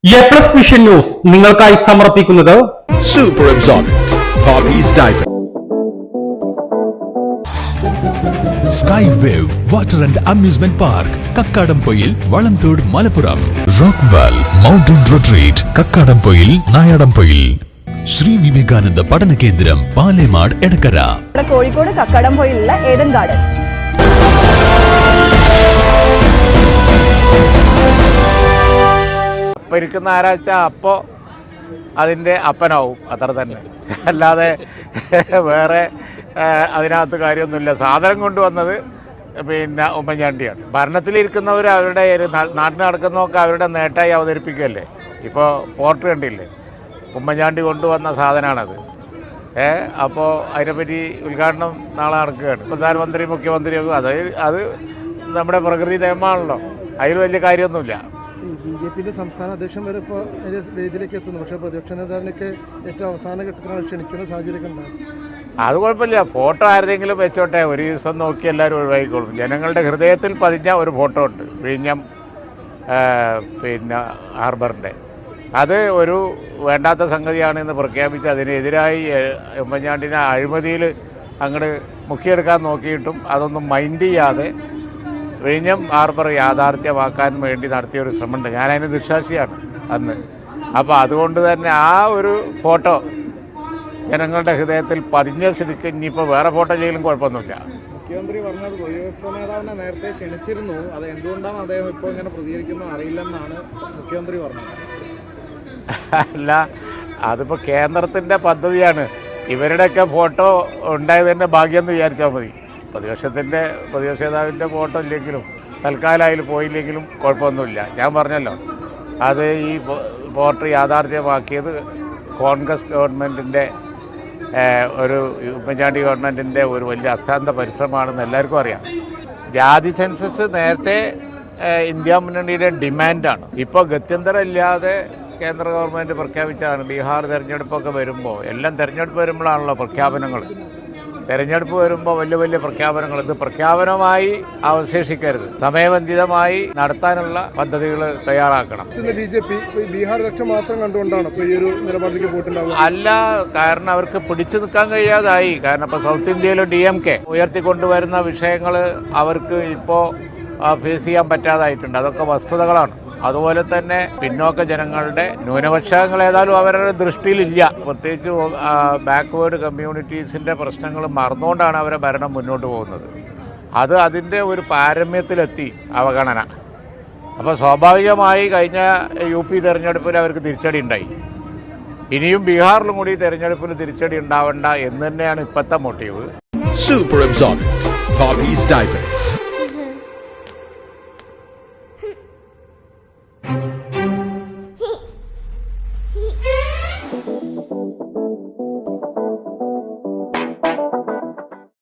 A plus vision news നിങ്ങൾക്കായി സമർപ്പിക്കുന്നത് super absorbent Poppies diaper. Sky Wave Water and Amusement Park Kakkadampoyil Valamthode Malappuram. Rockwall Mountain Retreat Kakkadampoyil Nayadampoyil. Shri Vivekananda പഠന കേന്ദ്രം പാലേമാട് എടക്കര. കോഴിക്കോട് കക്കാടംപൊയിലുള്ള Eden Garden. ഇരിക്കുന്ന ആരാച്ച അപ്പോൾ അതിൻ്റെ അപ്പനാവും, അത്ര തന്നെ. അല്ലാതെ വേറെ അതിനകത്ത് കാര്യമൊന്നുമില്ല. സാധനം കൊണ്ടുവന്നത് പിന്നെ ഉമ്മൻചാണ്ടിയാണ്. ഭരണത്തിലിരിക്കുന്നവർ അവരുടെ നാട്ടിൽ നടക്കുന്നതൊക്കെ അവരുടെ നേട്ടമായി അവതരിപ്പിക്കുകയല്ലേ. ഇപ്പോൾ പോർട്ട് കണ്ടില്ലേ, ഉമ്മൻചാണ്ടി കൊണ്ടുവന്ന സാധനമാണത്. അപ്പോൾ അതിനെപ്പറ്റി ഉദ്ഘാടനം നാളെ നടക്കുകയാണ്. പ്രധാനമന്ത്രി മുഖ്യമന്ത്രിയൊക്കെ അത് നമ്മുടെ പ്രകൃതി നിയമമാണല്ലോ, അതിൽ വലിയ കാര്യമൊന്നുമില്ല. ബി.ജെ.പിയുടെ സംസ്ഥാന അധ്യക്ഷൻ വരെ ഇപ്പോൾ വേദിയിലേക്ക് എത്തുന്നു. പക്ഷേ പ്രതിപക്ഷ നേതാവിനൊക്കെ ഏറ്റവും അവസാന ഘട്ടത്തിലാണ് ക്ഷണിക്കുന്ന സാഹചര്യമൊക്കെ ഉണ്ടാകും. അത് കുഴപ്പമില്ല, ഫോട്ടോ ആരുടെങ്കിലും വെച്ചോട്ടെ, ഒരു ദിവസം നോക്കി എല്ലാവരും ഒഴിവാക്കിക്കോളും. ജനങ്ങളുടെ ഹൃദയത്തിൽ പതിഞ്ഞ ഒരു ഫോട്ടോ ഉണ്ട്, വിഴിഞ്ഞം പിന്നെ ഹാർബറിൻ്റെ. അത് ഒരു വേണ്ടാത്ത സംഗതിയാണെന്ന് പ്രഖ്യാപിച്ച് അതിനെതിരായി ഉമ്മൻചാണ്ടിനെ അഴിമതിയിൽ അങ്ങോട്ട് മുക്കിയെടുക്കാൻ നോക്കിയിട്ടും അതൊന്നും മൈൻഡ് ചെയ്യാതെ വിഴിഞ്ഞം ഹാർബർ യാഥാർത്ഥ്യമാക്കാൻ വേണ്ടി നടത്തിയൊരു ശ്രമമുണ്ട്. ഞാനതിന് ദൃക്സാക്ഷിയാണ് അന്ന്. അപ്പോൾ അതുകൊണ്ട് തന്നെ ആ ഒരു ഫോട്ടോ ജനങ്ങളുടെ ഹൃദയത്തിൽ പതിഞ്ഞ സ്ഥിതിക്ക് ഇനിയിപ്പോൾ വേറെ ഫോട്ടോ ചെയ്യലും കുഴപ്പമൊന്നുമില്ല. മുഖ്യമന്ത്രി പറഞ്ഞത് പ്രതിപക്ഷ നേതാവിനെ നേരത്തെ ക്ഷണിച്ചിരുന്നു, അത് എന്തുകൊണ്ടാണ് അദ്ദേഹം ഇപ്പോൾ ഇങ്ങനെ പ്രതികരിക്കുന്നത് അറിയില്ലെന്നാണ് മുഖ്യമന്ത്രി പറഞ്ഞത്. അല്ല, അതിപ്പോൾ കേന്ദ്രത്തിൻ്റെ പദ്ധതിയാണ്. ഇവരുടെയൊക്കെ ഫോട്ടോ ഉണ്ടായത് തന്നെ ഭാഗ്യം എന്ന് വിചാരിച്ചാൽ മതി. പ്രതിപക്ഷ നേതാവിൻ്റെ ഫോട്ടോ ഇല്ലെങ്കിലും തൽക്കാലം അതിൽ പോയില്ലെങ്കിലും കുഴപ്പമൊന്നുമില്ല. ഞാൻ പറഞ്ഞല്ലോ, അത് ഈ പോർട്ട് യാഥാർത്ഥ്യമാക്കിയത് കോൺഗ്രസ് ഗവൺമെൻറ്റിൻ്റെ ഒരു ഉമ്മൻചാണ്ടി ഗവൺമെൻറ്റിൻ്റെ ഒരു വലിയ അശാന്ത പരിശ്രമമാണെന്ന് എല്ലാവർക്കും അറിയാം. ജാതി സെൻസസ് നേരത്തെ ഇന്ത്യ മുന്നണിയുടെ ഡിമാൻഡാണ്. ഇപ്പോൾ ഗത്യന്തരമില്ലാതെ കേന്ദ്ര ഗവൺമെൻറ് പ്രഖ്യാപിച്ചതാണ്. ബീഹാർ തിരഞ്ഞെടുപ്പൊക്കെ വരുമ്പോൾ, എല്ലാം തിരഞ്ഞെടുപ്പ് വരുമ്പോഴാണല്ലോ പ്രഖ്യാപനങ്ങൾ. തെരഞ്ഞെടുപ്പ് വരുമ്പോൾ വലിയ വലിയ പ്രഖ്യാപനങ്ങൾ, ഇത് പ്രഖ്യാപനമായി അവശേഷിക്കരുത്, സമയബന്ധിതമായി നടത്താനുള്ള പദ്ധതികൾ തയ്യാറാക്കണം. ബി.ജെ.പി ബീഹാർ ലക്ഷ്യം മാത്രം കണ്ടുകൊണ്ടാണ് ഇപ്പോൾ ഈ ഒരു നിലപാടിലേക്ക് പോയിട്ടുണ്ടാവുക. അല്ല, കാരണം അവർക്ക് പിടിച്ചു നിൽക്കാൻ കഴിയാതായി. കാരണം ഇപ്പോൾ സൗത്ത് ഇന്ത്യയിലും DMK ഉയർത്തിക്കൊണ്ടുവരുന്ന വിഷയങ്ങൾ അവർക്ക് ഇപ്പോൾ ഫേസ് ചെയ്യാൻ പറ്റാതായിട്ടുണ്ട്. അതൊക്കെ വസ്തുതകളാണ്. അതുപോലെ തന്നെ പിന്നോക്ക ജനങ്ങളുടെ ന്യൂനപക്ഷങ്ങൾ ഏതായാലും അവരുടെ ദൃഷ്ടിയിലില്ല. പ്രത്യേകിച്ച് ബാക്ക്വേർഡ് കമ്മ്യൂണിറ്റീസിൻ്റെ പ്രശ്നങ്ങൾ മറന്നുകൊണ്ടാണ് അവരെ ഭരണം മുന്നോട്ട് പോകുന്നത്. അത് അതിൻ്റെ ഒരു പാരമ്യത്തിലെത്തി അവഗണന. അപ്പോൾ സ്വാഭാവികമായി കഴിഞ്ഞ UP തെരഞ്ഞെടുപ്പിൽ അവർക്ക് തിരിച്ചടി ഉണ്ടായി. ഇനിയും ബീഹാറിലും കൂടി തെരഞ്ഞെടുപ്പിൽ തിരിച്ചടി ഉണ്ടാവണ്ട എന്ന് തന്നെയാണ് ഇപ്പോഴത്തെ motive. Super absorbent Popees diapers.